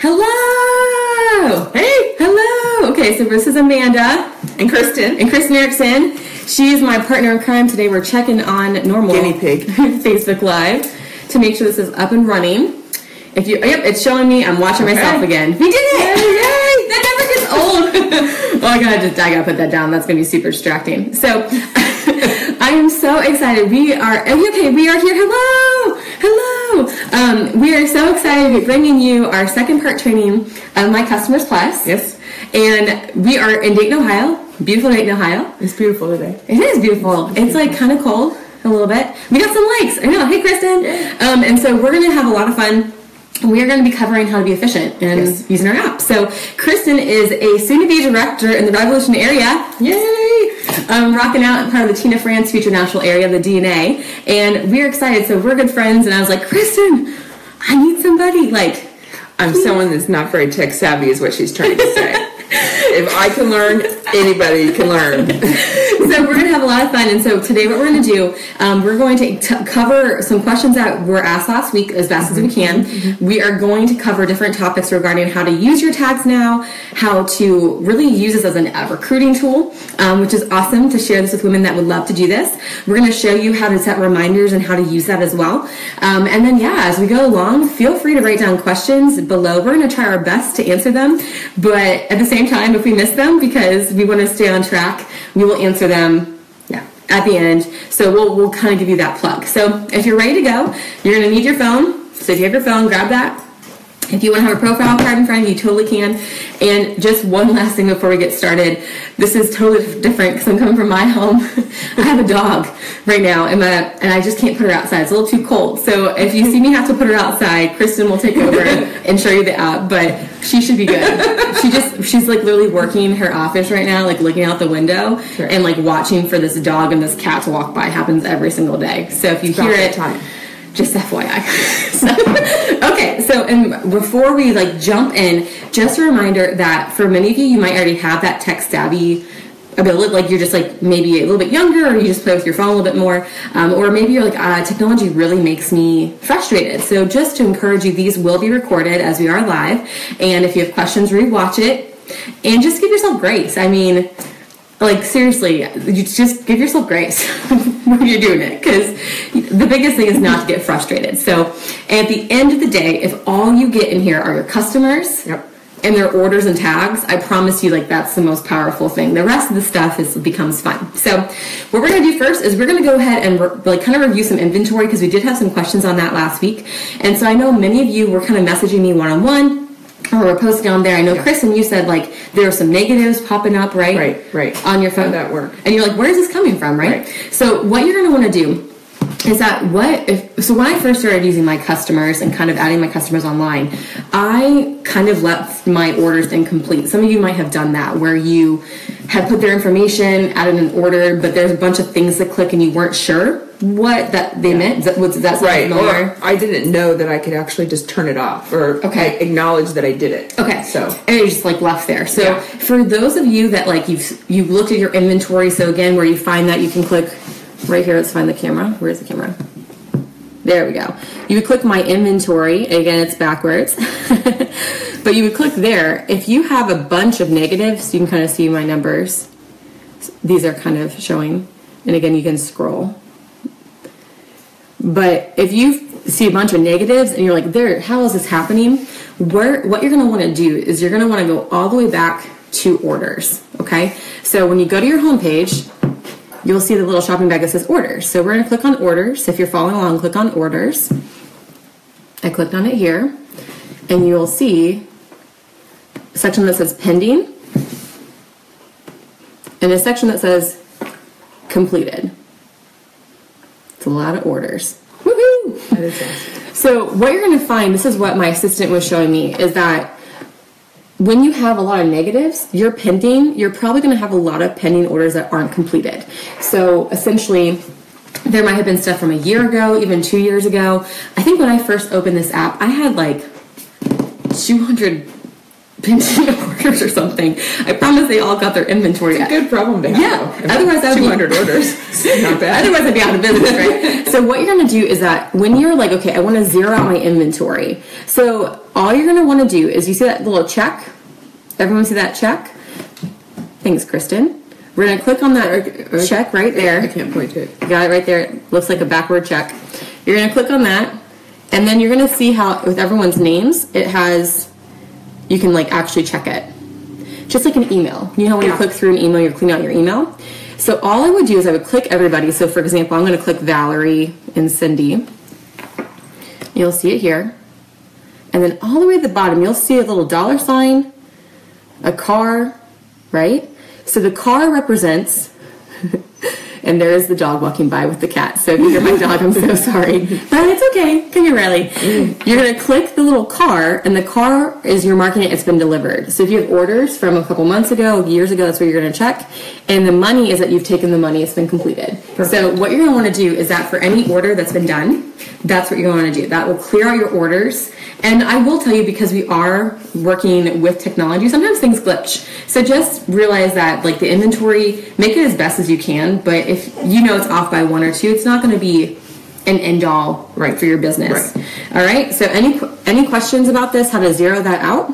Hello! Hey! Hello! Okay, so this is Amanda. And Kristen. And Kristen Erickson. She is my partner in crime. Today we're checking on normal Guinea pig. Facebook Live to make sure this is up and running. If you, yep, it's showing me. I'm watching myself again. We did it! Yay! That never gets old. Well, I gotta put that down. That's gonna be super distracting. So, I am so excited. We are here. Hello! Hello! We are so excited to be bringing you our second part training of My Customers Plus. Yes. And we are in Dayton, Ohio. Beautiful Dayton, Ohio. It's beautiful today. It is beautiful. It's like kind of cold a little bit. We got some likes. I know. Hey, Kristen. And so we're going to have a lot of fun. We are going to be covering how to be efficient and using our app. So Kristen is a soon-to-be director in the Revolution area. Yay! Rocking out part of the Tina France Future National Area, the DNA. And we're excited. So we're good friends. And I was like, Kristen, I need somebody. Like, I'm someone that's not very tech savvy is what she's trying to say. If I can learn, anybody can learn. So we're going to have a lot of fun. And so today what we're going to do, we're going to cover some questions that were asked last week as best as we can. We are going to cover different topics regarding how to use your tags now, how to really use this as a recruiting tool, which is awesome to share this with women that would love to do this. We're going to show you how to set reminders and how to use that as well. And then, as we go along, feel free to write down questions below. We're going to try our best to answer them, but at the same time, if we miss them, because we want to stay on track, we will answer them at the end. So we'll kind of give you that plug. So if you're ready to go, you're going to need your phone. So if you have your phone, grab that. If you want to have a profile card in front of you, you totally can. And just one last thing before we get started. This is totally different because I'm coming from my home. I have a dog right now, and I just can't put her outside. It's a little too cold. So if you see me have to put her outside, Kristen will take over and show you the app. But she should be good. She's like literally working in her office right now, like looking out the window and like watching for this dog and this cat to walk by. It happens every single day. So if you hear it, just FYI. And before we jump in, just a reminder that for many of you, you might already have that tech savvy ability, like you're just maybe a little bit younger, or you just play with your phone a little bit more, or maybe you're like, technology really makes me frustrated. So just to encourage you, these will be recorded as we are live, and if you have questions, rewatch it, and just give yourself grace. I mean, seriously, you just give yourself grace when you're doing it, because the biggest thing is not to get frustrated. So at the end of the day, if all you get in here are your customers and their orders and tags, I promise you, that's the most powerful thing. The rest of the stuff becomes fun. So what we're going to do first is we're going to go ahead and kind of review some inventory, because we did have some questions on that last week. And so I know many of you were kind of messaging me one-on-one, or we're posting on there. I know, Kristen, you said there are some negatives popping up, right? Right. On your phone. How'd that work? And you're like, where is this coming from, right? So what you're going to want to do is that so when I first started using My Customers and kind of adding my customers online, I kind of left my orders incomplete. Some of you might have done that, where you had put their information, added an order, but there's a bunch of things to click and you weren't sure what that they meant. Was that right? Or I didn't know that I could actually just turn it off, or acknowledge that I did it. Okay. So and it just left there. So for those of you that you've looked at your inventory, so again, where you find that, you can click right here. Let's find the camera. Where's the camera? There we go. You would click My Inventory. Again, it's backwards. But you would click there. If you have a bunch of negatives, you can kind of see my numbers. These are kind of showing. And again, you can scroll. But if you see a bunch of negatives and you're like, how is this happening? What you're going to want to do is you're going to want to go all the way back to orders. Okay? So when you go to your home page, you'll see the little shopping bag that says orders. So we're going to click on orders. If you're following along, click on orders. I clicked on it here, and you'll see a section that says pending and a section that says completed. It's a lot of orders. Woohoo! That is awesome. So what you're going to find, this is what my assistant was showing me, is that when you have a lot of negatives, you're probably going to have a lot of pending orders that aren't completed. So essentially, there might have been stuff from a year ago, even 2 years ago. I think when I first opened this app, I had 200 binging orders or something. I promise they all got their inventory. It's a good problem to have. Yeah. Otherwise, 200 orders. Not bad. Otherwise, I'd be out of business, right? So what you're going to do is that when you're like, okay, I want to zero out my inventory. So all you're going to want to do is, you see that little check? Everyone see that check? Thanks, Kristen. We're going to click on that check right there. I can't point to it. You got it right there. It looks like a backward check. You're going to click on that. And then you're going to see how, with everyone's names, it has, you can like actually check it. Just like an email. You know how when you click through an email, you're cleaning out your email? So all I would do is I would click everybody. So for example, I'm going to click Valerie and Cindy. You'll see it here. And then all the way at the bottom, you'll see a little dollar sign, a car, right? So the car represents, and there is the dog walking by with the cat. So if you hear my dog, I'm so sorry. But it's okay. Come here, Riley. You're going to click the little car, and the car is, you're marking it, it's been delivered. So if you have orders from a couple months ago, years ago, that's what you're going to check. And the money is that you've taken the money, it's been completed. Perfect. So what you're going to want to do is that for any order that's been done, that's what you're going to want to do. That will clear out your orders. And I will tell you, because we are working with technology, sometimes things glitch. So just realize that, like, the inventory, make it as best as you can. But if you know it's off by 1 or 2, it's not going to be an end all right for your business. Right. All right. So any questions about this? How to zero that out?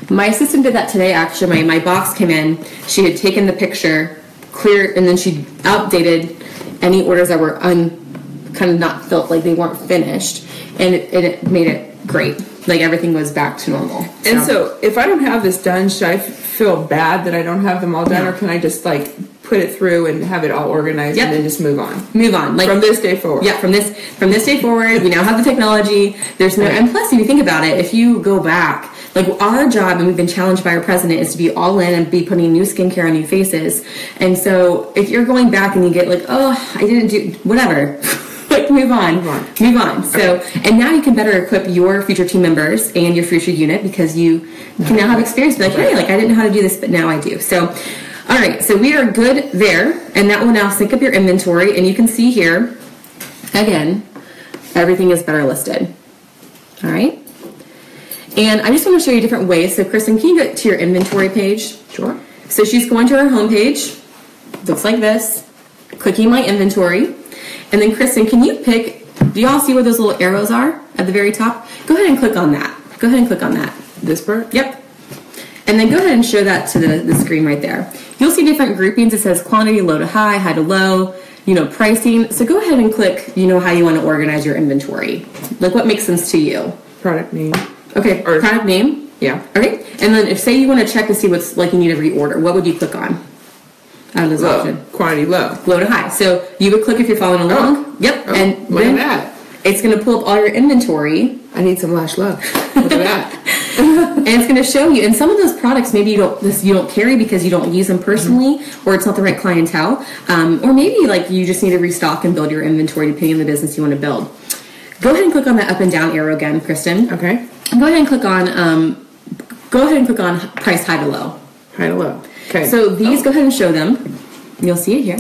My assistant did that today. Actually, my box came in. She had taken the picture, clear, and then she updated any orders that were kind of not filled, like they weren't finished, and it made it great. Like everything was back to normal. And so if I don't have this done, should I feel bad that I don't have them all done, or can I just like put it through and have it all organized and then just move on? Move on. Like from this day forward. Yeah, from this day forward, we now have the technology. There's no, and plus if you think about it, if you go back, like our job, and we've been challenged by our president, is to be all in and be putting new skincare on new faces. And so if you're going back and you get like, oh, I didn't do whatever. Like move on. So, and now you can better equip your future team members and your future unit, because you can now have experience. Be like, hey, like I didn't know how to do this, but now I do. So, all right. So we are good there, and that will now sync up your inventory. And you can see here, again, everything is better listed. All right. And I just want to show you different ways. So, Kristen, can you go to your inventory page? Sure. So she's going to her home page. Looks like this. Clicking my inventory. And then, Kristen, can you pick, do y'all see where those little arrows are at the very top? Go ahead and click on that. Go ahead and click on that. This part? Yep. And then go ahead and show that to the screen right there. You'll see different groupings. It says quantity, low to high to low, pricing. So go ahead and click, how you want to organize your inventory. Like what makes sense to you? Product name. Okay, or product name? Yeah. Okay. And then if, say, you want to check to see what's like you need to reorder, what would you click on? Out of this option. Quantity low. Low to high. So you would click if you're following along. Oh. Yep. Oh, and look at that. It's going to pull up all your inventory. I need some Lash Low. Look at that. And it's going to show you. And some of those products maybe you don't carry because you don't use them personally, or it's not the right clientele, or maybe like you just need to restock and build your inventory depending on the business you want to build. Go ahead and click on that up and down arrow again, Kristen. Okay. Go ahead and click on price high to low. High to low. Okay. So these, go ahead and show them. You'll see it here.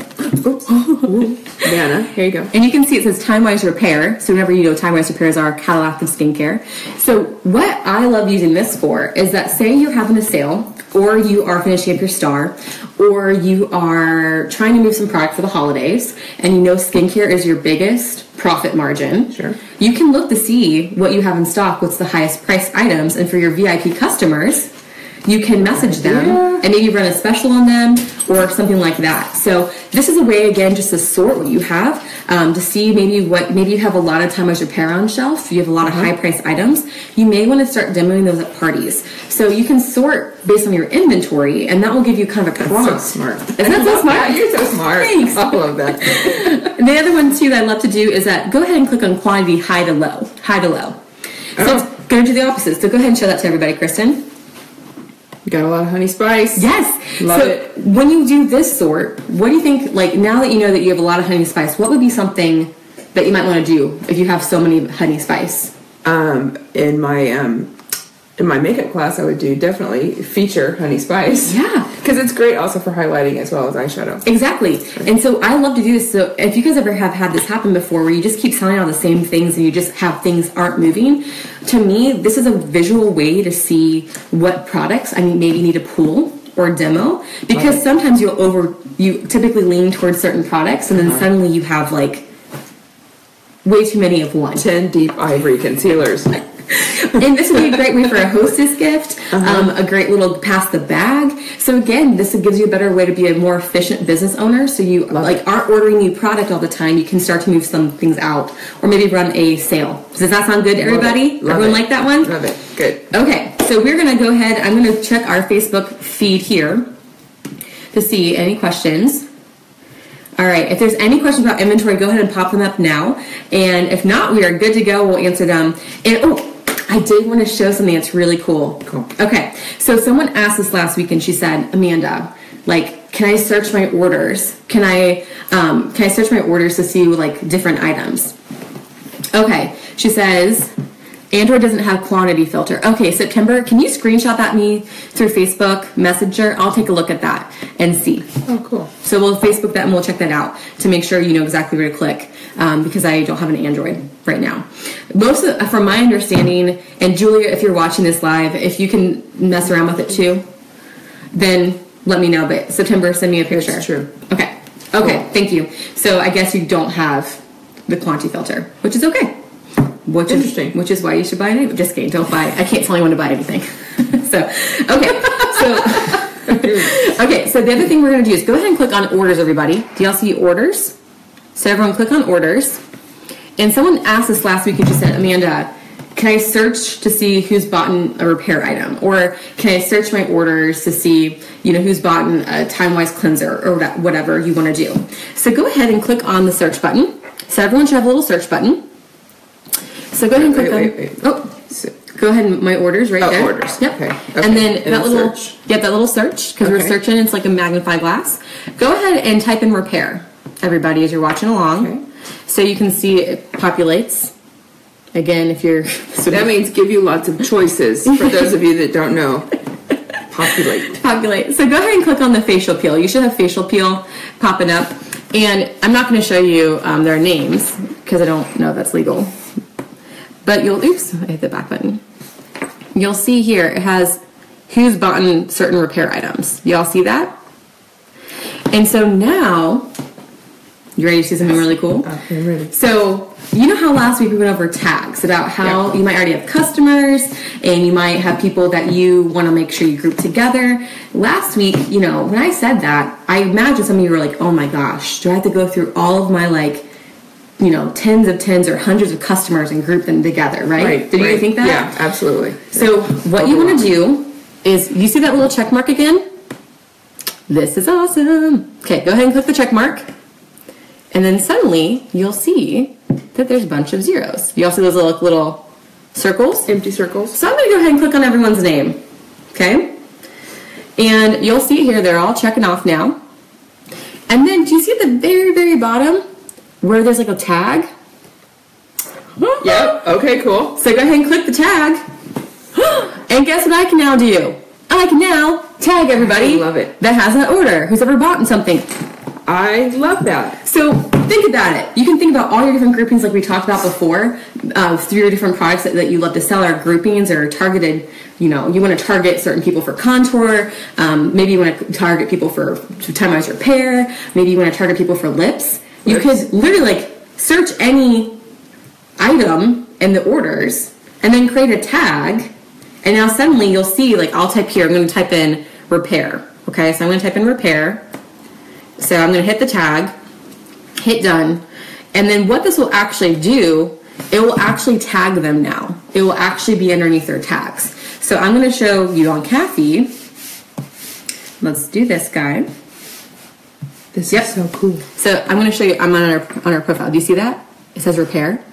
Diana, here you go. And you can see it says Time Wise Repair. So whenever you know Time Wise Repair is our Cadillac of skincare. So what I love using this for is that, say you're having a sale, or you are finishing up your star, or you are trying to move some product for the holidays, and you know skincare is your biggest profit margin. Sure. You can look to see what you have in stock, what's the highest priced items, and for your VIP customers, you can message them and maybe run a special on them or something like that. So this is a way, again, just to sort what you have, to see maybe you have a lot of Time Wise Repair on shelf. You have a lot of high priced items. You may want to start demoing those at parties. So you can sort based on your inventory, and that will give you kind of a prompt. That's so smart. Isn't that so smart? Yeah, you're so smart. Thanks. I love that. The other one too that I love to do is that go ahead and click on quantity high to low. So it's going to do the opposite. So go ahead and show that to everybody, Kristen. Got a lot of honey spice. Yes. Love it. When you do this sort, what do you think, like now that you know that you have a lot of honey spice, what would be something that you might want to do if you have so many honey spice? In my in my makeup class, I would do definitely feature Honey Spice. Yeah. Because it's great also for highlighting as well as eyeshadow. Exactly. And so I love to do this. So if you guys ever have had this happen before where you just keep selling all the same things and you just have things aren't moving, to me, this is a visual way to see what products I maybe need to pull or demo, because sometimes you typically lean towards certain products and then suddenly you have like way too many of one. 10 deep ivory concealers. And this would be a great way for a hostess gift, a great little pass the bag. So again, this gives you a better way to be a more efficient business owner. So you aren't ordering new product all the time. You can start to move some things out, or maybe run a sale. Does that sound good to everybody? Everyone like that one? Love it. Good. Okay, so we're gonna go ahead. I'm gonna check our Facebook feed here to see any questions. All right, if there's any questions about inventory, go ahead and pop them up now. And if not, we are good to go. We'll answer them. And I did want to show something that's really cool. Cool. Okay, so someone asked this last week, and she said, Amanda, like, can I search my orders? Can I search my orders to see like different items? Okay, she says, Android doesn't have quantity filter. Okay, September, can you screenshot that me through Facebook Messenger? I'll take a look at that and see. Oh, cool. So we'll Facebook that and we'll check that out to make sure you know exactly where to click, because I don't have an Android right now. From my understanding, and Julia, if you're watching this live, if you can mess around with it too, then let me know. But September, send me a picture. That's true. Okay. Cool. Thank you. So I guess you don't have the quantity filter, which is okay. Interesting. Which is why you should buy it. Just kidding. Don't buy it. I can't tell anyone to buy anything. So the other thing we're going to do is go ahead and click on orders, everybody. Do y'all see orders? So everyone click on orders. And someone asked us last week and she said, Amanda, can I search to see who's bought a repair item? Or can I search my orders to see, who's bought a Time-Wise cleanser or whatever you want to do? So go ahead and click on the search button. So everyone should have a little search button. So go ahead and click on. Go ahead and my orders right there. Orders. Yep. Okay. And then that little search. that little search, because we're searching. It's like a magnifying glass. Go ahead and type in repair, everybody, as you're watching along. Okay. So you can see it populates. Again, if you're so that means give you lots of choices for those of you that don't know. Populate. So go ahead and click on the facial peel. You should have facial peel popping up. And I'm not going to show you their names because I don't know if that's legal. But I hit the back button. You'll see here it has who's bought certain repair items. Y'all see that? And so now, you ready to see something really cool? Okay, ready. So, you know how last week we went over tags about how you might already have customers and you might have people that you want to make sure you group together. Last week, when I said that, I imagine some of you were like, oh my gosh, do I have to go through all of my tens or hundreds of customers and group them together, right? Did you think that? Yeah, absolutely. So what you want to do is, you see that little check mark again? This is awesome. Okay, go ahead and click the check mark. And then suddenly you'll see that there's a bunch of zeros. You also see those little circles? Empty circles. So I'm going to go ahead and click on everyone's name. Okay? And you'll see here they're all checking off now. And then do you see at the very, very bottom where there's like a tag? Yep. Okay, cool. So go ahead and click the tag. And guess what I can now do? I can now tag everybody I love it. that has that order, who's ever bought something. I love that. So think about it. You can think about all your different groupings like we talked about before, through your different products that you love to sell. Our groupings are targeted, you want to target certain people for contour. Maybe you want to target people for Time-Wise repair. Maybe you want to target people for lips. You could literally search any item in the orders and then create a tag. And now suddenly you'll see, I'll type here, I'm going to type in repair. Okay, so I'm going to type in repair. So I'm going to hit the tag, hit done. And then what this will actually do, it will actually tag them now. It will actually be underneath their tags. So I'm going to show you on Kathy. Let's do this guy. This is so cool. So I'm going to show you, I'm on our profile. Do you see that? It says repair.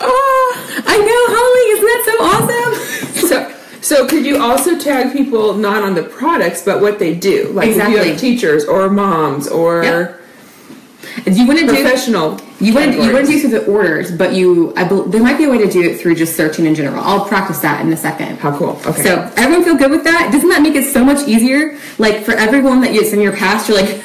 Oh, I know, Holly, isn't that so awesome? So could you also tag people not on the products, but what they do? Like exactly. If you have teachers or moms or you want to professional You wouldn't do it through the orders, but there might be a way to do it through just searching in general. I'll practice that in a second. How cool. Okay. So everyone feel good with that? Doesn't that make it so much easier? Like for everyone that is in your past, you're like,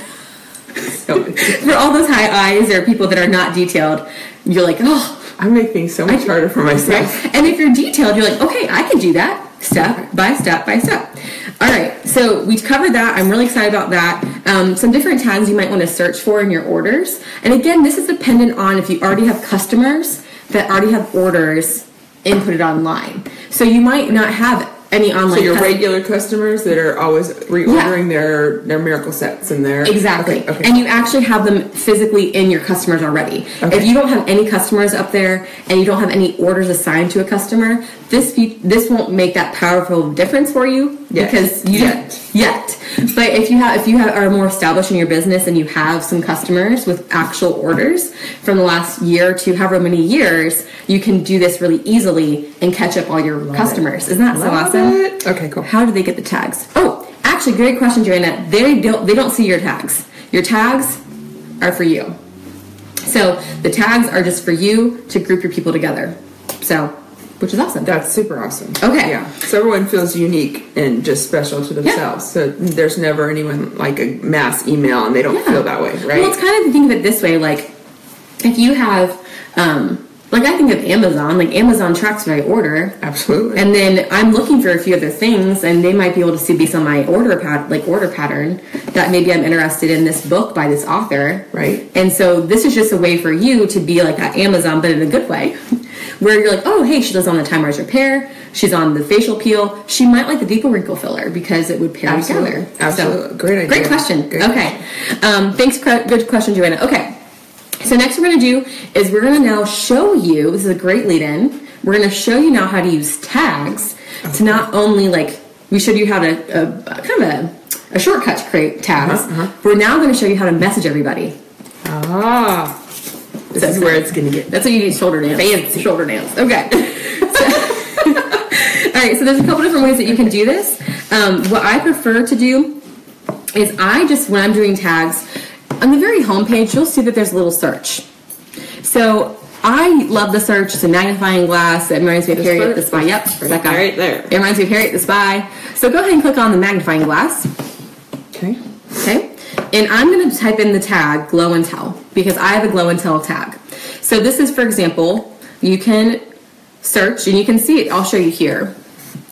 for all those high eyes or people that are not detailed, you're like, oh. I make things so much harder for myself. Right? And if you're detailed, you're like, okay, I can do that step by step by step. All right, so we covered that. I'm really excited about that. Some different tags you might want to search for in your orders. And again, this is dependent on if you already have customers that already have orders inputted online. So you might not have any online. So your regular customers that are always reordering their miracle sets and their exactly. Okay. And you actually have them physically in your customers already. Okay. If you don't have any customers up there and you don't have any orders assigned to a customer, this won't make that powerful difference for you because you yet. But if you are more established in your business and you have some customers with actual orders from the last year to however many years, you can do this really easily and catch up all your customers. Isn't that so awesome? Okay, cool. How do they get the tags? Oh, actually, great question, Joanna. They don't see your tags. Your tags are for you. So the tags are just for you to group your people together. So, which is awesome. That's super awesome. Okay. Yeah. So everyone feels unique and just special to themselves. Yeah. So there's never anyone like a mass email and they don't feel that way, right? Well, it's kind of think of it this way, like if you have like I think of Amazon, like Amazon tracks my order. Absolutely. And then I'm looking for a few other things and they might be able to see based on my order pattern that maybe I'm interested in this book by this author. Right. And so this is just a way for you to be like at Amazon, but in a good way. Where you're like, oh, hey, she does on the Time Rise Repair. She's on the facial peel. She might like the deeper wrinkle filler because it would pair together. Absolutely. So, great idea. Great question. Okay. Thanks. Good question, Joanna. Okay. So next what we're going to do is we're going to now show you, this is a great lead-in, we're going to show you now how to use tags to not only like, we showed you how to, kind of a shortcut to create tags. We're now going to show you how to message everybody. This is where it's going to get. That's what you need, shoulder dance. Fancy. Shoulder dance. Okay. All right, so there's a couple different ways that you can do this. What I prefer to do is when I'm doing tags, on the very home page, you'll see that there's a little search. So I love the search. It's a magnifying glass. It reminds me of Harriet the Spy. Yep, that guy right there. It reminds me of Harriet the Spy. So go ahead and click on the magnifying glass. Okay. And I'm going to type in the tag Glow and Tell because I have a Glow and Tell tag. So this is, for example, you can search and you can see it. I'll show you here,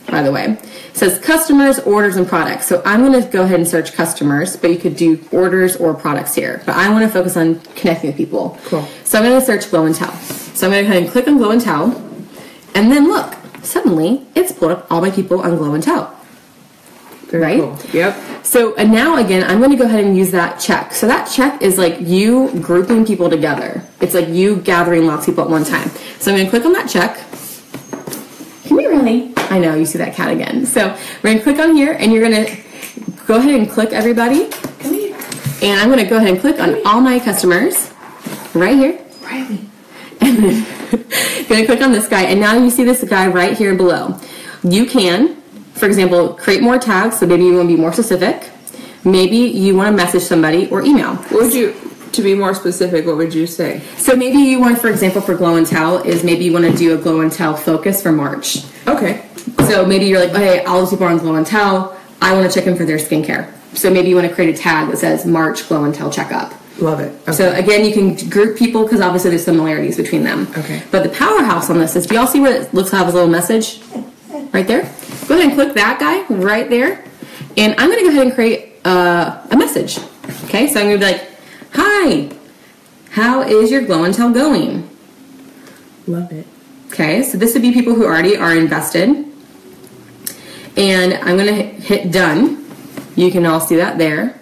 by the way. It says customers, orders, and products. So I'm going to go ahead and search customers, but you could do orders or products here. But I want to focus on connecting with people. Cool. So I'm going to search Glow and Tell. So I'm going to go ahead and click on Glow and Tell. And then look, suddenly it's pulled up all my people on Glow and Tell. Very cool. Yep. So and now again, I'm going to go ahead and use that check. So that check is like you grouping people together. It's like you gathering lots of people at one time. So I'm going to click on that check. Come here, Riley. I know, you see that cat again. So we're going to click on here, and you're going to go ahead and click everybody. Come here. And I'm going to go ahead and click on all my customers right here. Riley. And then I'm going to click on this guy, and now you see this guy right here below. You can, for example, create more tags, so maybe you want to be more specific. Maybe you want to message somebody or email. To be more specific, what would you say? So maybe you want, for example, for Glow and Tell, is maybe you want to do a Glow and Tell focus for March. Okay. So maybe you're like, hey, all those people are on Glow and Tell. I want to check in for their skincare. So maybe you want to create a tag that says March Glow and Tell checkup. Love it. Okay. So again, you can group people because obviously there's similarities between them. Okay. But the powerhouse on this is, do y'all see where it looks like a little message right there? Go ahead and click that guy right there. And I'm going to go ahead and create a message. Okay, so I'm going to be like, hi, how is your Glow and Tell going? Love it. Okay, so this would be people who already are invested. And I'm going to hit done. You can all see that there.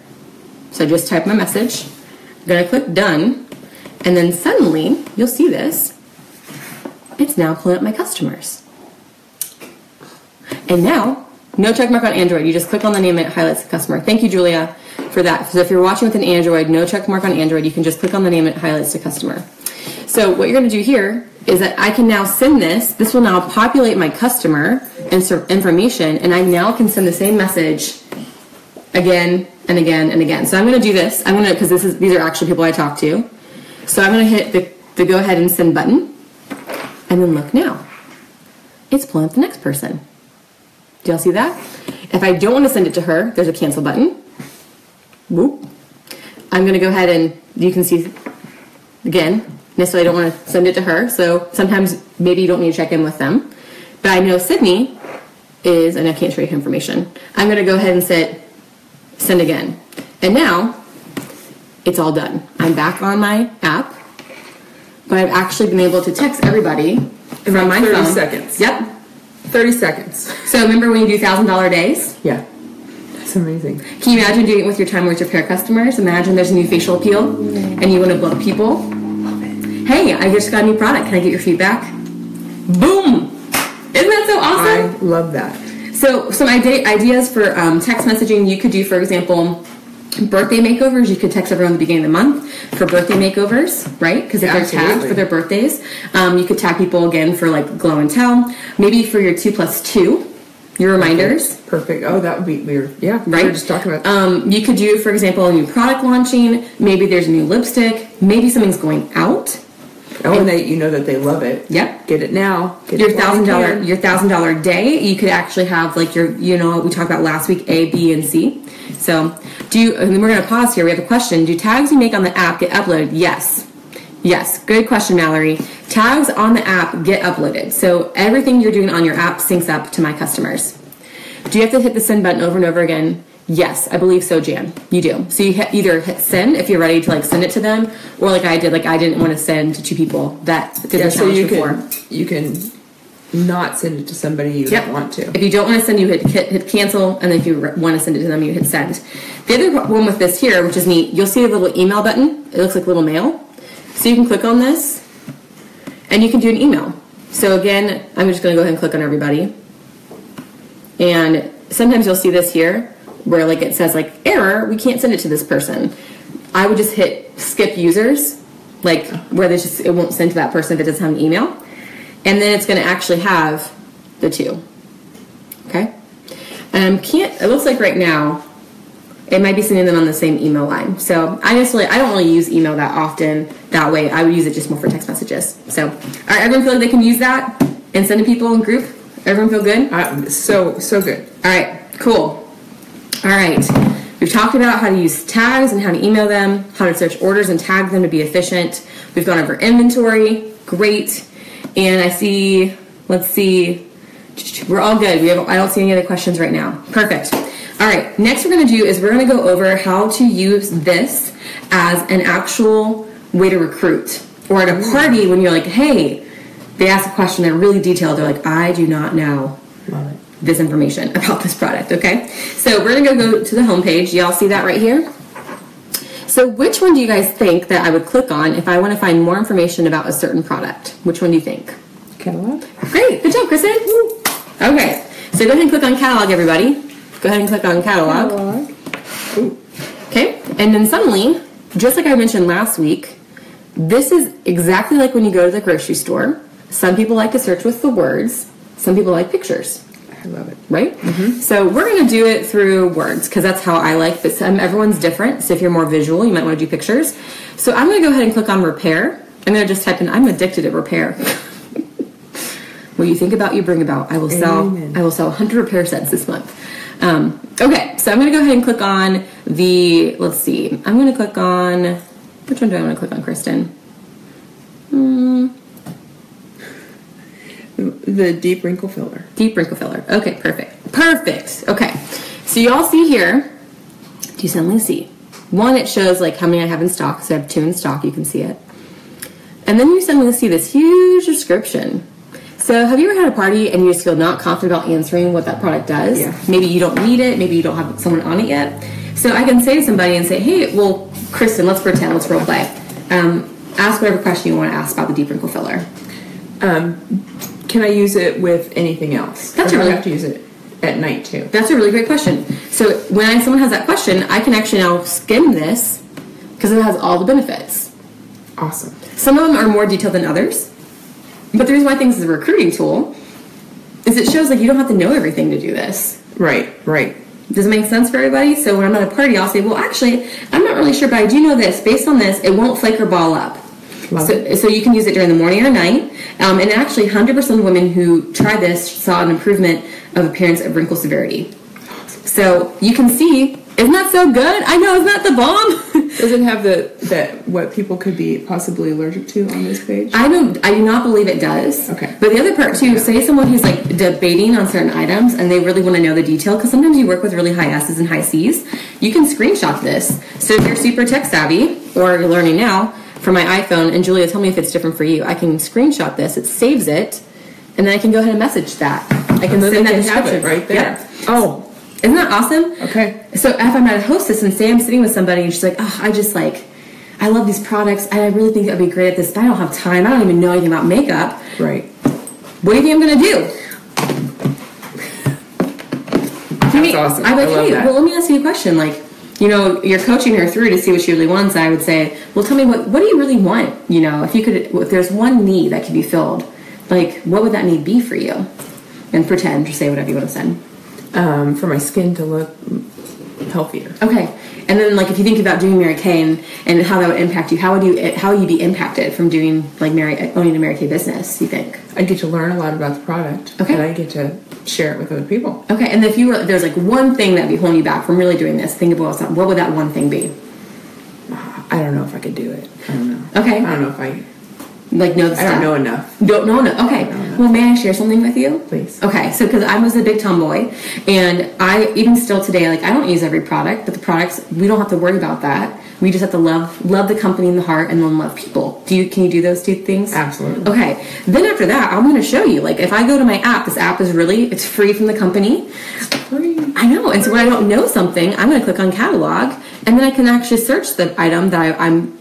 So I just type my message. I'm going to click done. And then suddenly, you'll see this. It's now pulling up my customers. And now, no check mark on Android. You just click on the name and it highlights the customer. Thank you, Julia, for that. So if you're watching with an Android, no check mark on Android. You can just click on the name and it highlights the customer. So what you're going to do here is that I can now send this. This will now populate my customer and information, and I now can send the same message again and again and again. So I'm going to do this. I'm going to, because these are actually people I talk to. So I'm going to hit the go ahead and send button. And then look now. It's pulling up the next person. Do y'all see that? If I don't want to send it to her, there's a cancel button. Whoop. I'm going to go ahead and, you can see, again, necessarily I don't want to send it to her. So sometimes maybe you don't need to check in with them. But I know Sydney is, and I can't show you information. I'm going to go ahead and send again. And now it's all done. I'm back on my app, but I've actually been able to text everybody from my 30 phone. seconds. Yep. 30 seconds. So remember when you do $1,000 days? Yeah. That's amazing. Can you imagine doing it with your Time Worth Repair customers? Imagine there's a new facial peel and you want to book people. Love it. Hey, I just got a new product. Can I get your feedback? Boom! Isn't that so awesome? I love that. So some ideas for text messaging you could do, for example, birthday makeovers. You could text everyone at the beginning of the month for birthday makeovers, right? Because if they're tagged for their birthdays, you could tag people again for like glow and tell. Maybe for your 2+2, your reminders. Perfect. Oh, that would be weird. Yeah, right. We were just talking about. You could do, for example, a new product launching. Maybe there's a new lipstick. Maybe something's going out. Oh, and you know that they love it. Yep. Get it now. Get your it while you can. $1,000 day. You could actually have like your, we talked about last week, A, B, and C. So and then we're going to pause here. We have a question. Do tags you make on the app get uploaded? Yes. Yes. Good question, Mallory. Tags on the app get uploaded. So everything you're doing on your app syncs up to my customers. Do you have to hit the send button over and over again? Yes, I believe so, Jan. You do. So you either hit send if you're ready to like send it to them, or like I did, like I didn't want to send to 2 people that did the challenge before. You can not send it to somebody you don't want to. If you don't want to send, you hit cancel, and then if you want to send it to them, you hit send. The other one with this here, which is neat, you'll see a little email button. It looks like a little mail. So you can click on this, and you can do an email. So again, I'm just going to go ahead and click on everybody. And sometimes you'll see this here, where like it says like error, we can't send it to this person. I would just hit skip users, like where it won't send to that person if it doesn't have an email. And then it's going to actually have the 2. Okay? It looks like right now, it might be sending them on the same email line. So I don't really use email that often that way. I would use it just more for text messages. So, all right, everyone feel like they can use that and send to people in group? Everyone feel good? So good. All right, cool. All right, we've talked about how to use tags and how to email them, how to search orders and tag them to be efficient. We've gone over inventory, great. And I see, let's see, we're all good. I don't see any other questions right now. Perfect. All right, next we're going to do is we're going to go over how to use this as an actual way to recruit. Or at a party when you're like, hey, they ask a question, they're really detailed. They're like, I do not know this information about this product, okay? So we're going to go to the homepage. Y'all see that right here? So which one do you guys think that I would click on if I want to find more information about a certain product? Which one do you think? Catalog. Great. Good job, Kristen. Okay. So go ahead and click on catalog, everybody. Go ahead and click on catalog. Okay. And then suddenly, just like I mentioned last week, this is exactly like when you go to the grocery store. Some people like to search with the words. Some people like pictures. I love it. Right? Mm-hmm. So we're going to do it through words because that's how I like, but everyone's different. So if you're more visual, you might want to do pictures. So I'm going to go ahead and click on repair. I'm going to just type in, I'm addicted to repair. What you think about, you bring about. I will sell 100 repair sets this month. Okay, so I'm going to go ahead and click on let's see. I'm going to click on, which one do I want to click on, Kristen? The deep wrinkle filler. Deep wrinkle filler. Okay, perfect. Perfect. Okay. So you all see here, do you suddenly see? One, it shows like how many I have in stock. So I have 2 in stock. You can see it. And then you suddenly see this huge description. So have you ever had a party and you just feel not confident about answering what that product does? Yeah. Maybe you don't need it. Maybe you don't have someone on it yet. So I can say to somebody and say, hey, well, Kristen, let's pretend. Let's role play. Ask whatever question you want to ask about the deep wrinkle filler. Can I use it with anything else? That's or do I have to use it at night too? That's a really great question. So when someone has that question, I can actually now skim this because it has all the benefits. Awesome. Some of them are more detailed than others. But the reason why I think this is a recruiting tool is it shows like you don't have to know everything to do this. Right. Does it make sense for everybody? So when I'm at a party, I'll say, well, actually, I'm not really sure, but I do know this. Based on this, it won't flake or ball up. So you can use it during the morning or night. And actually, 100% of women who tried this saw an improvement of appearance of wrinkle severity. So you can see, isn't that so good? I know, isn't that the bomb? Does it have that what people could be possibly allergic to on this page? I do not believe it does. Okay. But the other part too, say someone who's like debating on certain items and they really want to know the detail, because sometimes you work with really high S's and high C's, you can screenshot this. So if you're super tech savvy or you're learning now from my iPhone, and Julia, tell me if it's different for you, I can screenshot this, it saves it, and then I can go ahead and message that. I can send that description right there. Yep. Oh. Isn't that awesome? Okay. So if I'm at a hostess and say I'm sitting with somebody and she's like, oh, I love these products and I really think I'd be great at this, but I don't have time. I don't even know anything about makeup. Right. What do you think I'm going to do? That's awesome. I'm like, I love hey, that. well, let me ask you a question. Like, you know, you're coaching her through to see what she really wants. And I would say, well, tell me, what do you really want? You know, if there's one need that could be filled, like, what would that need be for you? And pretend, just say whatever you want to send. For my skin to look healthier. Okay. And then, like, if you think about doing Mary Kay and how that would impact you, how would you be impacted from doing, like, owning a Mary Kay business, you think? I get to learn a lot about the product. Okay. And I get to share it with other people. Okay. And if there's, like, one thing that'd be holding you back from really doing this, think about something. What would that one thing be? I don't know if I could do it. I don't know. Okay. I don't know if I... Like, know the stuff. I don't know enough. Don't know enough. Okay. Well, may I share something with you? Please. Okay. So, because I was a big tomboy, and I, even still today, like, I don't use every product, but the products, we don't have to worry about that. We just have to love the company in the heart and then love people. Can you do those two things? Absolutely. Okay. Then after that, I'm going to show you. Like, if I go to my app, this app is it's free from the company. It's free. I know. And so when I don't know something, I'm going to click on catalog, and then I can actually search the item that I'm,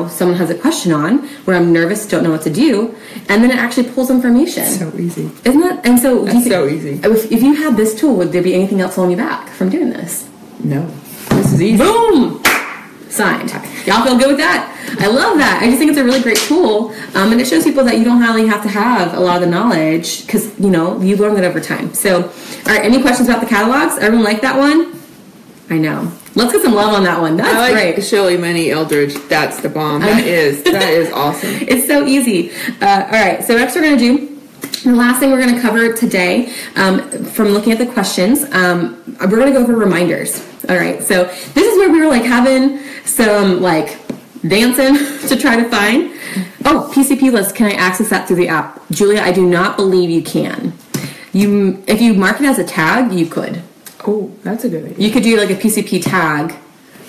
someone has a question on, where I'm nervous, don't know what to do, and then it actually pulls information. So easy. Isn't that? And so, That's so easy. If you had this tool, would there be anything else holding you back from doing this? No. This is easy. Boom! Signed. Y'all feel good with that? I love that. I just think it's a really great tool, and it shows people that you don't really have to have a lot of the knowledge, because you learn that over time. So, all right, any questions about the catalogs? Everyone like that one? I know. Let's get some love on that one. That's great. Shirley Money Eldridge. That's the bomb. That is awesome. It's so easy. All right. So next we're going to do the last thing we're going to cover today, from looking at the questions, we're going to go over reminders. All right. So this is where we were like having some like dancing to try to find. Oh, PCP list. Can I access that through the app? Julia, I do not believe you can. If you mark it as a tag, you could. Oh, that's a good idea. You could do like a PCP tag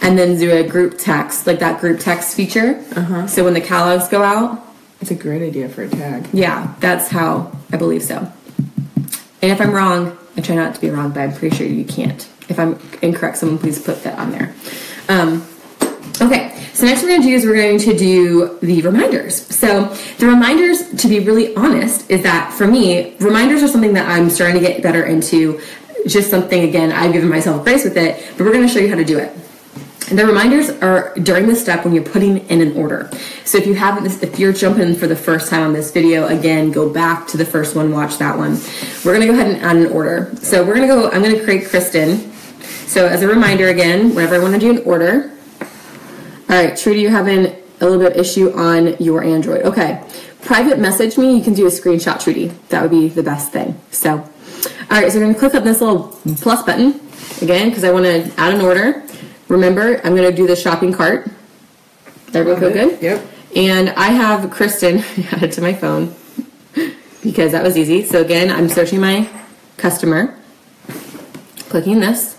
and then do a group text, like that group text feature. So when the catalogs go out. It's a great idea for a tag. Yeah, that's how I believe so. And if I'm wrong, I try not to be wrong, but I'm pretty sure you can't. If I'm incorrect, someone please put that on there. Okay, so next we're going to do the reminders. So the reminders, to be really honest, is that for me, reminders are something that I'm starting to get better into. Just something, again, I've given myself grace with it, but we're going to show you how to do it. And the reminders are during the step when you're putting in an order. So if you're jumping for the first time on this video, again, go back to the first one, watch that one. We're going to go ahead and add an order. So I'm going to create Kristen. So as a reminder, again, whenever I want to do an order. All right, Trudy, you're having a little bit of issue on your Android. Okay, private message me. You can do a screenshot, Trudy. That would be the best thing. So, all right, so we're going to click on this little plus button, again, because I want to add an order. Remember, I'm going to do the shopping cart. Everyone feel good? Yep. And I have Kristen added to my phone because that was easy. So again, I'm searching my customer, clicking this,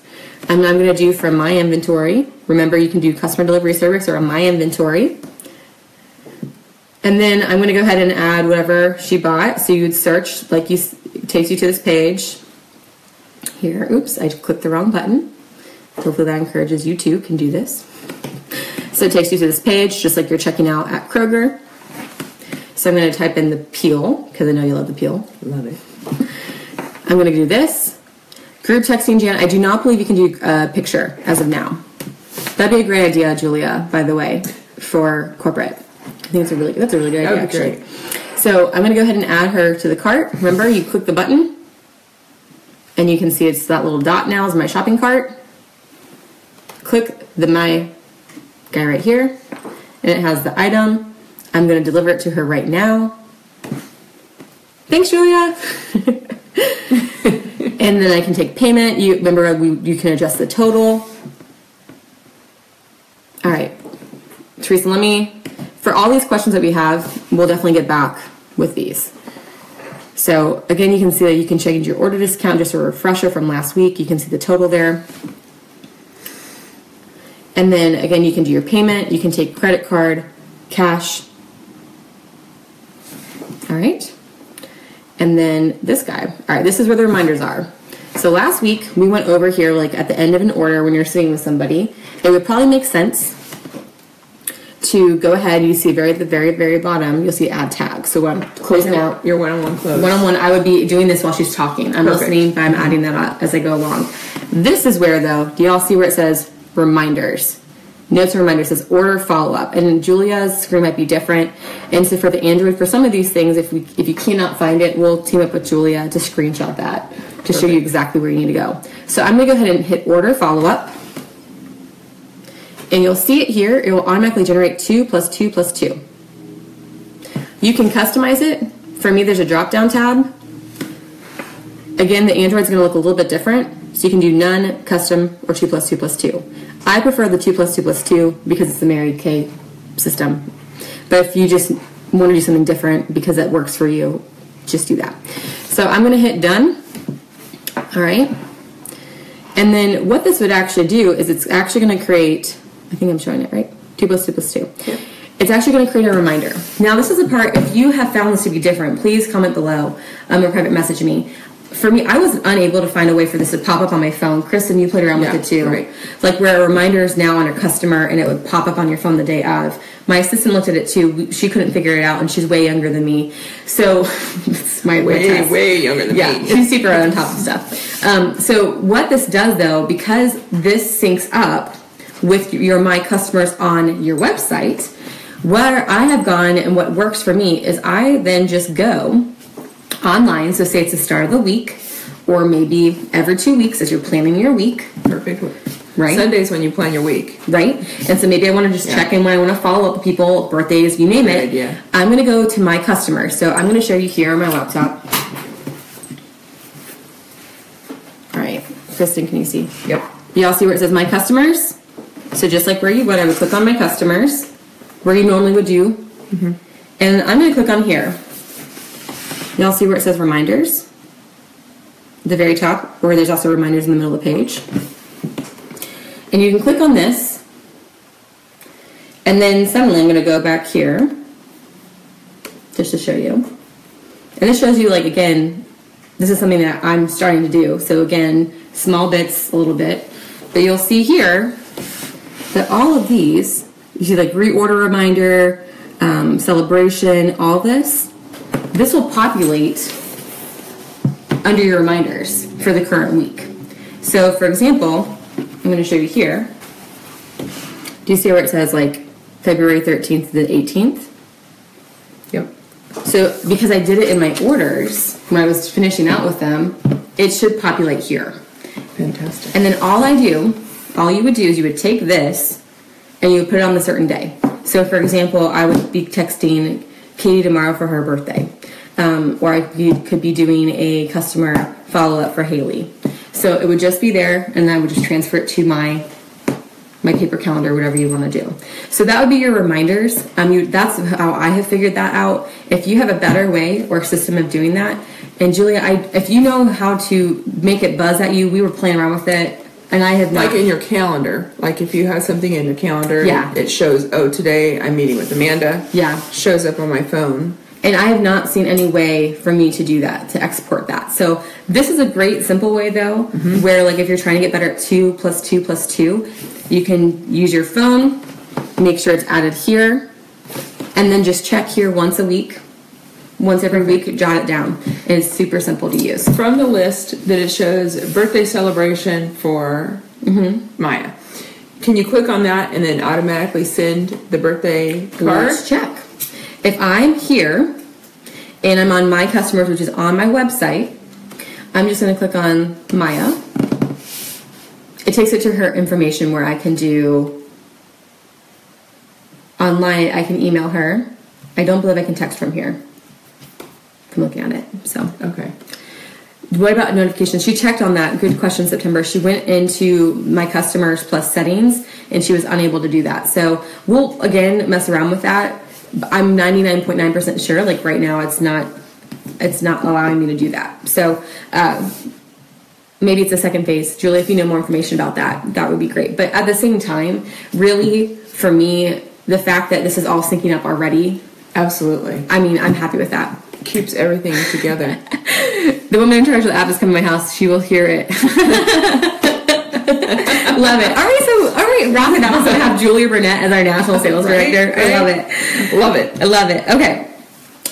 and I'm going to do from my inventory. Remember, you can do customer delivery service or my inventory. And then I'm going to go ahead and add whatever she bought. So you would search, it takes you to this page. Here, oops, I clicked the wrong button. Hopefully that encourages you too, can do this. So it takes you to this page, just like you're checking out at Kroger. So I'm going to type in the peel, because I know you love the peel. Love it. I'm going to do this. Group texting, Jan. I do not believe you can do a picture as of now. That'd be a great idea, Julia, by the way, for corporate. I think that's a really good idea, actually. Great. So I'm going to go ahead and add her to the cart. Remember, you click the button, and you can see it's that little dot now is my shopping cart. Click my guy right here, and it has the item. I'm going to deliver it to her right now. Thanks, Julia. And then I can take payment. You can adjust the total. All right, Teresa, for all these questions that we have, we'll definitely get back with these. So again, you can see that you can change your order discount, just a refresher from last week. You can see the total there. And then again, you can do your payment. You can take credit card, cash. All right. And then this guy. All right, this is where the reminders are. So last week we went over here, like at the end of an order when you're sitting with somebody, it would probably make sense to go ahead. You see at the very, very bottom, you'll see add tag. So when I'm closing out your one-on-one close. One-on-one, I would be doing this while she's talking. I'm listening, but I'm adding that up as I go along. This is where, though, do y'all see where it says reminders? Notes and reminders says order follow-up. And Julia's screen might be different. And so for the Android, for some of these things, if you cannot find it, we'll team up with Julia to screenshot that to show you exactly where you need to go. So I'm going to go ahead and hit order follow-up. And you'll see it here. It will automatically generate 2 plus 2 plus 2. You can customize it. For me, there's a drop-down tab. Again, the Android's going to look a little bit different. So you can do none, custom, or 2 plus 2 plus 2. I prefer the 2 plus 2 plus 2 because it's the Mary Kay system. But if you just want to do something different because that works for you, just do that. So I'm going to hit done. All right. And then what this would actually do is it's actually going to create, I think I'm showing it right, 2 plus 2 plus 2. Yeah. It's actually going to create a reminder. Now this is the part, if you have found this to be different, please comment below or private message me. For me, I was unable to find a way for this to pop up on my phone. Kristen, you played around with it too. Right. Like where a reminder is now on a customer and it would pop up on your phone the day of. My assistant looked at it too. She couldn't figure it out and she's way younger than me. So it's my way younger than me. Yeah, she's super on top of stuff. So what this does though, because this syncs up with your My Customers on your website, where I have gone and what works for me is I then just go online, so say it's the start of the week, or maybe every 2 weeks as you're planning your week. Perfect. Right? Sundays when you plan your week. Right? And so maybe I want to just check in when I want to follow up with people, birthdays, you name it. Idea. I'm going to go to My Customers. So I'm going to show you here on my laptop. All right. Kristen, can you see? Yep. Y'all see where it says My Customers? So just like where you would, I would click on My Customers, where you normally would do. Mm-hmm. And I'm going to click on here. Y'all see where it says reminders? At the very top, where there's also reminders in the middle of the page. And you can click on this. And then suddenly I'm going to go back here just to show you. And this shows you, like, again, this is something that I'm starting to do. So again, small bits, a little bit. But you'll see here that all of these, you see like reorder reminder, celebration, all this will populate under your reminders for the current week. So for example, I'm going to show you here. Do you see where it says like February 13th to the 18th? Yep. So because I did it in my orders when I was finishing out with them, it should populate here. Fantastic. And then all you would do is you would take this and you would put it on a certain day. So for example, I would be texting Katie tomorrow for her birthday. Or I could be doing a customer follow-up for Haley. So it would just be there, and I would just transfer it to my paper calendar, whatever you want to do. So that would be your reminders. That's how I have figured that out. If you have a better way or system of doing that, and Julia, if you know how to make it buzz at you, we were playing around with it, and I have not. Like in your calendar, like if you have something in your calendar, it shows, oh, today I'm meeting with Amanda. Yeah. Shows up on my phone. And I have not seen any way for me to do that, to export that. So this is a great simple way though, where like if you're trying to get better at 2 plus 2 plus 2, you can use your phone, make sure it's added here, and then just check here once a week. Once every week, jot it down. And it's super simple to use. From the list that it shows birthday celebration for Maya. Can you click on that and then automatically send the birthday card? Let's check. If I'm here and I'm on My Customers, which is on my website, I'm just going to click on Maya. It takes it to her information where I can do online. I can email her I don't believe I can text from here. From looking at it. So Okay. what about notifications? She checked on that. Good question, September. She went into My Customers Plus settings, and she was unable to do that. So we'll, again, mess around with that. I'm 99.9% sure, like right now, it's not allowing me to do that. So maybe it's a second phase. Julie, if you know more information about that, that would be great. But at the same time, really, for me, the fact that this is all syncing up already, absolutely. I mean, I'm happy with that. Keeps everything together. The woman in charge of the app is coming to my house. She will hear it. Love it. Are we rocking out to have Julia Burnett as our national sales director? Right. I love it. Love it. I love it. Okay.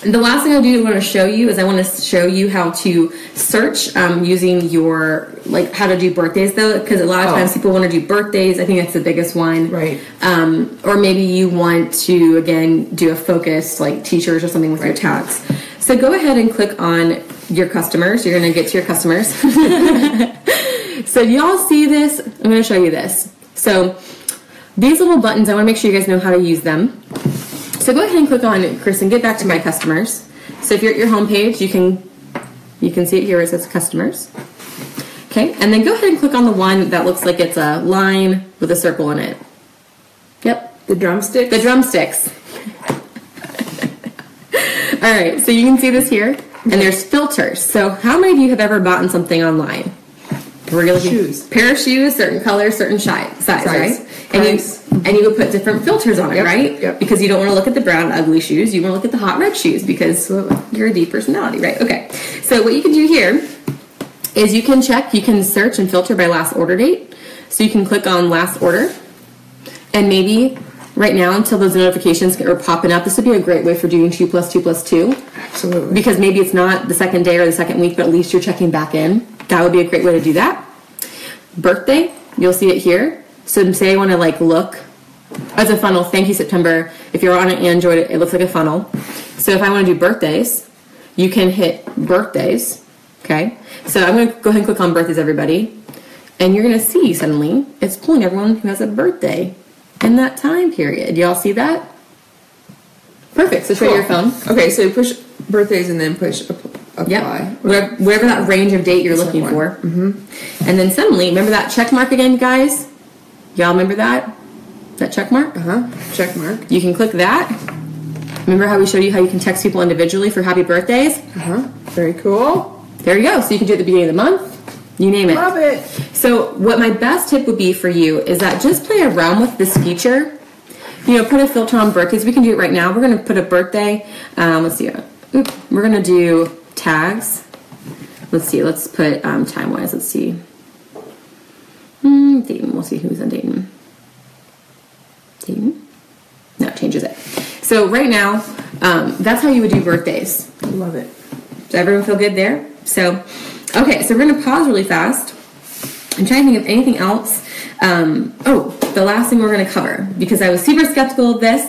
The last thing I want to show you is I want to show you how to search using your, like, how to do birthdays, though, because a lot of times people want to do birthdays. I think that's the biggest one. Right. Or maybe you want to, again, do a focus, like T-shirts or something with your tags. So go ahead and click on your customers. You're going to get to your customers. So do y'all see this? I'm going to show you this. So these little buttons, I want to make sure you guys know how to use them. So go ahead and click on, Kristen, get back to My Customers. So if you're at your home page, you can see it here where it says Customers. Okay, and then go ahead and click on the one that looks like it's a line with a circle in it. Yep. The drumsticks? The drumsticks. All right, so you can see this here, and there's filters. So how many of you have ever bought something online? Shoes. Pair of shoes, certain color, certain size, right? Price. And you would put different filters on it, right? Yep. Because you don't want to look at the brown, ugly shoes. You want to look at the hot red shoes because you're a deep personality, right? Okay. So what you can do here is you can search and filter by last order date. So you can click on last order, and maybe right now until those notifications are popping up, this would be a great way for doing 2 + 2 + 2. Absolutely. Because maybe it's not the second day or the second week, but at least you're checking back in. That would be a great way to do that. Birthday, you'll see it here. So say I want to like look as a funnel. Thank you, September. If you're on an Android, it looks like a funnel. So if I want to do birthdays, you can hit birthdays. Okay. So I'm going to go ahead and click on birthdays, everybody. And you're going to see suddenly it's pulling everyone who has a birthday in that time period. Y'all see that? Perfect. So show your phone. Okay, so push birthdays and then push apply. Yep. Wherever that range of date you're looking for. Mm-hmm. And then suddenly, remember that check mark again, guys? Y'all remember that? That check mark? Check mark. You can click that. Remember how we showed you how you can text people individually for happy birthdays? Very cool. There you go. So you can do it at the beginning of the month. You name it. Love it. So what my best tip would be for you is that just play around with this feature. You know, put a filter on birthdays. We can do it right now. We're going to put a birthday. Let's see. We're going to do tags. Let's see. Let's put time-wise. Let's see. Dayton. We'll see who's on Dayton. Dayton? No, it changes it. So right now, that's how you would do birthdays. Love it. Does everyone feel good there? So, okay. So we're going to pause really fast. I'm trying to think of anything else. The last thing we're going to cover, because I was super skeptical of this,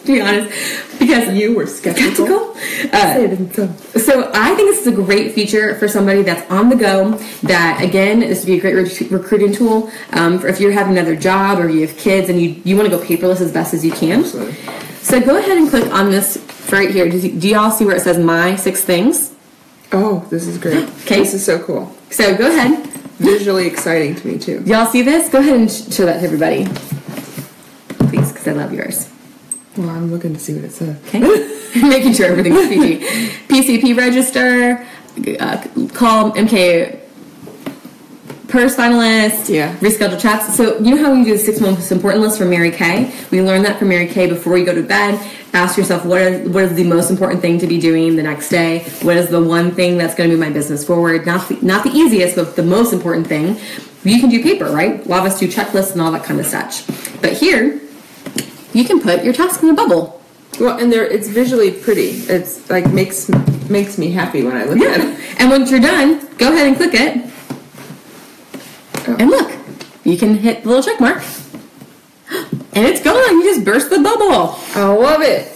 to be honest, because you were skeptical. So I think this is a great feature for somebody that's on the go. That again, this would be a great recruiting tool. For if you're having another job or you have kids and you want to go paperless as best as you can. Absolutely. So go ahead and click on this right here. Do y'all see where it says My 6 Things? Oh, this is great. Okay. This is so cool. So go ahead. Visually exciting to me too. Y'all see this? Go ahead and show that to everybody, please, because I love yours. Well, I'm looking to see what it says. Okay. Making sure everything's PG. PCP register, call MK purse finalist, reschedule chats. So you know how we do the 6 most important list from Mary Kay? We learned that from Mary Kay before you go to bed. Ask yourself, what is the most important thing to be doing the next day? What is the one thing that's going to move my business forward? Not the easiest, but the most important thing. You can do paper, right? A lot of us do checklists and all that kind of such. But here, you can put your task in a bubble. Well, and it's visually pretty. It's like makes me happy when I look at it. And once you're done, go ahead and click it. And look, you can hit the little check mark. And it's gone. You just burst the bubble. I love it.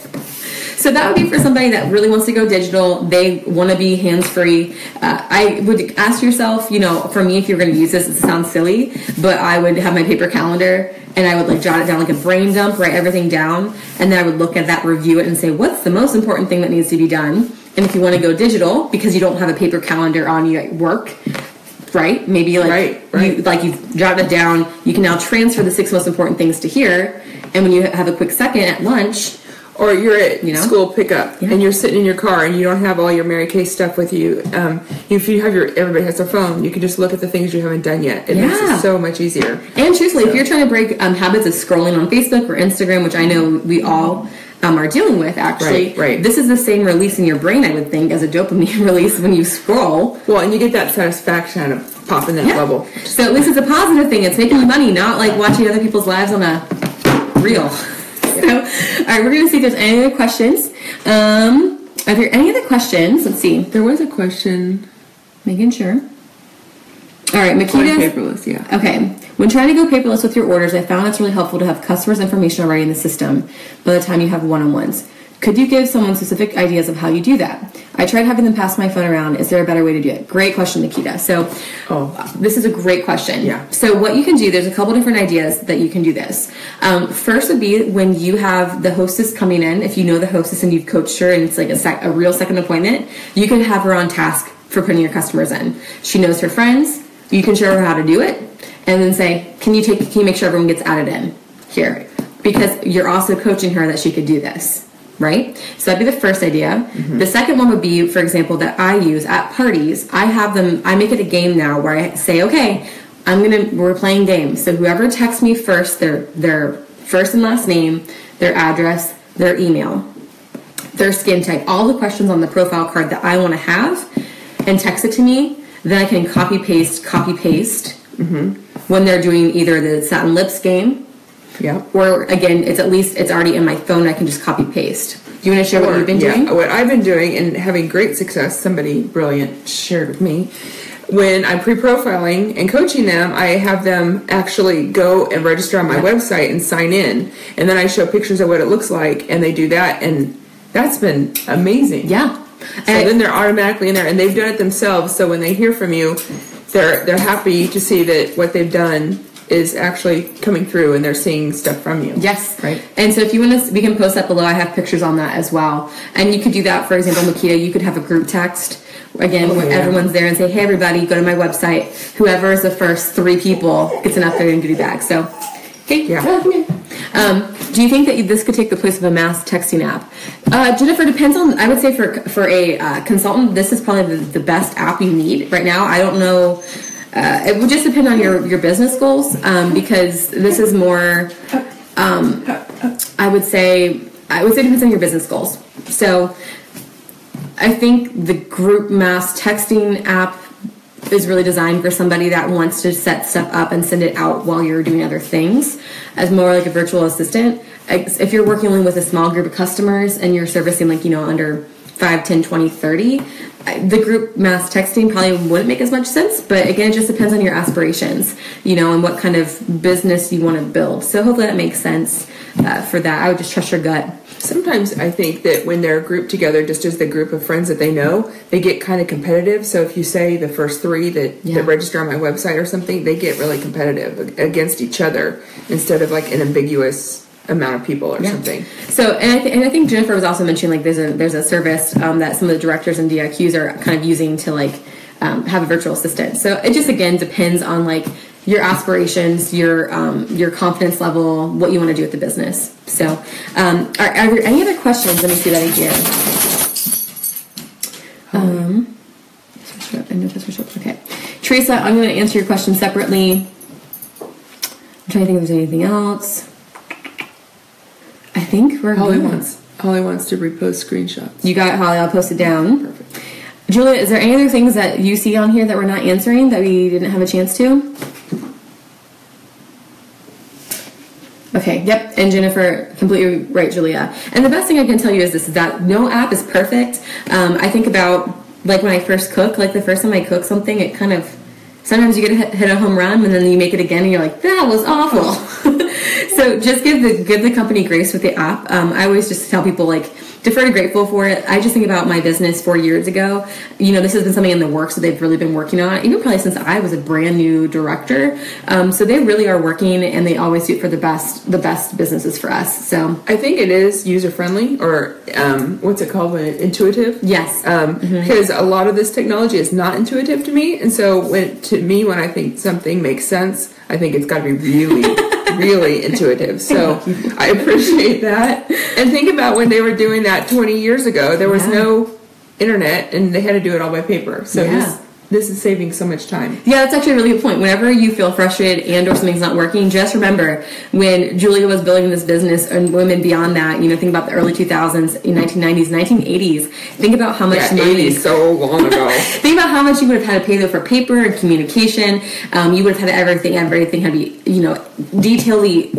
So that would be for somebody that really wants to go digital. They want to be hands-free. I would ask yourself, you know, for me, if you're going to use this, it sounds silly, but I would have my paper calendar and I would like jot it down like a brain dump, write everything down, and then I would look at that, review it, and say, what's the most important thing that needs to be done? And if you want to go digital, because you don't have a paper calendar on you at work, right? Maybe like you've jotted it down, you can now transfer the 6 most important things to here, and when you have a quick second at lunch, or you're at school pickup and you're sitting in your car and you don't have all your Mary Kay stuff with you. If you have everybody has their phone, you can just look at the things you haven't done yet. It makes it so much easier. And truthfully, if you're trying to break habits of scrolling on Facebook or Instagram, which I know we all are dealing with, actually, this is the same release in your brain, I would think, as a dopamine release when you scroll. Well, and you get that satisfaction out of popping that bubble. So at least it's a positive thing. It's making you money, not like watching other people's lives on a reel. So, all right, we're going to see if there's any other questions. Are there any other questions? Let's see. There was a question. Making sure. All right, Makita. Paperless, Okay. When trying to go paperless with your orders, I found it's really helpful to have customers' information already in the system by the time you have one-on-ones. Could you give someone specific ideas of how you do that? I tried having them pass my phone around. Is there a better way to do it? Great question, Nikita. So this is a great question. Yeah. So what you can do, there's a couple different ideas that you can do this. First would be when you have the hostess coming in, if you know the hostess and you've coached her and it's like a real second appointment, you can have her on task for putting your customers in. She knows her friends. You can show her how to do it and then say, can you make sure everyone gets added in here? Because you're also coaching her that she could do this. Right? So that'd be the first idea. Mm-hmm. The second one would be, for example, that I use at parties. I make it a game now where I say, okay, we're playing games. So whoever texts me first, their first and last name, their address, their email, their skin type, all the questions on the profile card that I want to have, and text it to me, then I can copy paste when they're doing either the satin lips game. Yeah. Or again, it's already in my phone. I can just copy paste. Do you want to share what you've been doing? What I've been doing and having great success. Somebody brilliant shared with me. When I'm pre-profiling and coaching them, I have them actually go and register on my website and sign in, and then I show pictures of what it looks like, and they do that, and that's been amazing. Yeah. So then they're automatically in there, and they've done it themselves. So when they hear from you, they're happy to see that what they've done is actually coming through and they're seeing stuff from you. Yes. Right. And so if you want to, we can post that below. I have pictures on that as well. And you could do that, for example, Makita, you could have a group text, again, where everyone's there and say, hey, everybody, go to my website. Whoever is the first 3 people gets an upgrade and goodie bag. So, okay. Yeah. Do you think that this could take the place of a mass texting app? Jennifer, depends on, I would say for a consultant, this is probably the best app you need right now. I don't know. It would just depend on your business goals, because this is more, I would say it depends on your business goals. So I think the group mass texting app is really designed for somebody that wants to set stuff up and send it out while you're doing other things, as more like a virtual assistant. If you're working only with a small group of customers and you're servicing under 5, 10, 20, 30, the group mass texting probably wouldn't make as much sense, but again, it just depends on your aspirations, and what kind of business you want to build. So hopefully that makes sense for that. I would just trust your gut. Sometimes I think that when they're grouped together, just as the group of friends that they know, they get kind of competitive. So if you say the first 3 that register on my website or something, they get really competitive against each other instead of like an ambiguous amount of people or something. So, and I think Jennifer was also mentioning there's a service that some of the directors and DIQs are kind of using to have a virtual assistant. So it just again depends on your aspirations, your confidence level, what you want to do with the business. So, are there any other questions? Let me see that again. Okay, Teresa, I'm going to answer your question separately. I'm trying to think if there's anything else. I think we're Holly wants to repost screenshots. You got it, Holly. I'll post it down. Perfect. Julia, is there any other things that you see on here that we're not answering that we didn't have a chance to? Okay, yep. And Jennifer, completely right, Julia. And the best thing I can tell you is this, is that no app is perfect. I think about when I first cook, the first time I cook something, it kind of, sometimes you get hit a home run and then you make it again and you're like, that was awful. So just give the company grace with the app. I always just tell people, like, defer to grateful for it. I just think about my business 4 years ago. You know, this has been something in the works that they've really been working on, even probably since I was a brand new director. So they really are working, and they always do it for the best businesses for us. So I think it is user friendly, or what's it called? Intuitive. Yes. Because a lot of this technology is not intuitive to me, and so when I think something makes sense, I think it's got to be really intuitive. So I appreciate that. And think about when they were doing that 20 years ago. There was no internet, and they had to do it all by paper. So this is saving so much time. Yeah, that's actually a really good point. Whenever you feel frustrated and or something's not working, just remember when Julia was building this business and women beyond that, you know, think about the early 2000s, 1990s, 1980s. Think about how much money. 80s, so long ago. Think about how much you would have had to pay though for paper and communication. You would have had everything had to be, you know, detailedly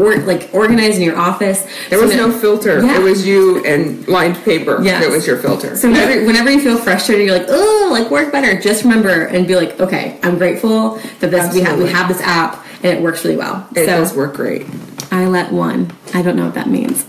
organized in your office. There was no filter. It was you and lined paper. That was your filter. So whenever you feel frustrated, you're like, oh, like work better. Just remember and be like, okay, I'm grateful that we have this app and it works really well. It does work great. I let one. I don't know what that means.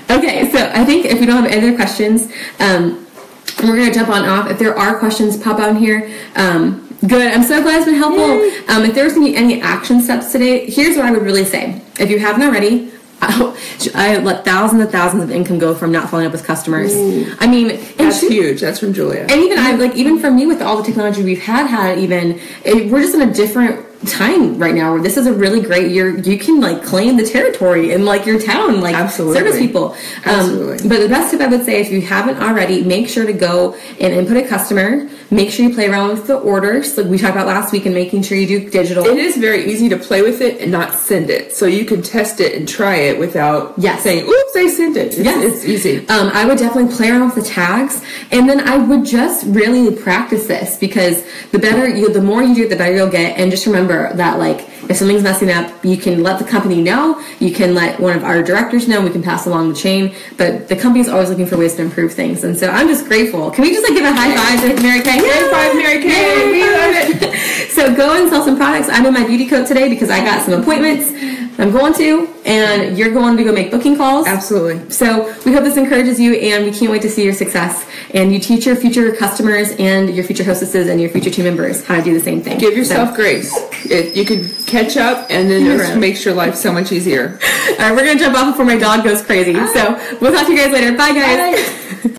Okay, so I think if we don't have any other questions, we're going to jump on off. If there are questions, pop out here. Good. I'm so glad it's been helpful. If there's going to be any action steps today, here's what I would really say. If you haven't already, I let thousands and thousands of income go from not following up with customers. I mean, that's huge. That's from Julia. And even from me with all the technology we've had we're just in a different time right now where this is a really great year. You can like claim the territory in like your town, like service people. But the best tip I would say, if you haven't already, make sure to go and input a customer. Make sure you play around with the orders, like we talked about last week, and making sure you do digital. It is very easy to play with it and not send it, so you can test it and try it without saying, "Oops, I sent it." It's easy. I would definitely play around with the tags, and then I would just really practice this, because the more you do it, the better you'll get. And just remember that, like, if something's messing up, you can let the company know. You can let one of our directors know. We can pass along the chain. But the company's always looking for ways to improve things, and so I'm just grateful. Can we just give a high five to Mary Kay? High five, Mary Kay. We love it. So go and sell some products. I'm in my beauty coat today because I got some appointments I'm going to, and you're going to go make booking calls. Absolutely. So we hope this encourages you, and we can't wait to see your success. And you teach your future customers and your future hostesses and your future team members how to do the same thing. Give yourself grace. You can catch up, and then it makes your life so much easier. All right, we're going to jump off before my dog goes crazy. So we'll talk to you guys later. Bye, guys. Bye.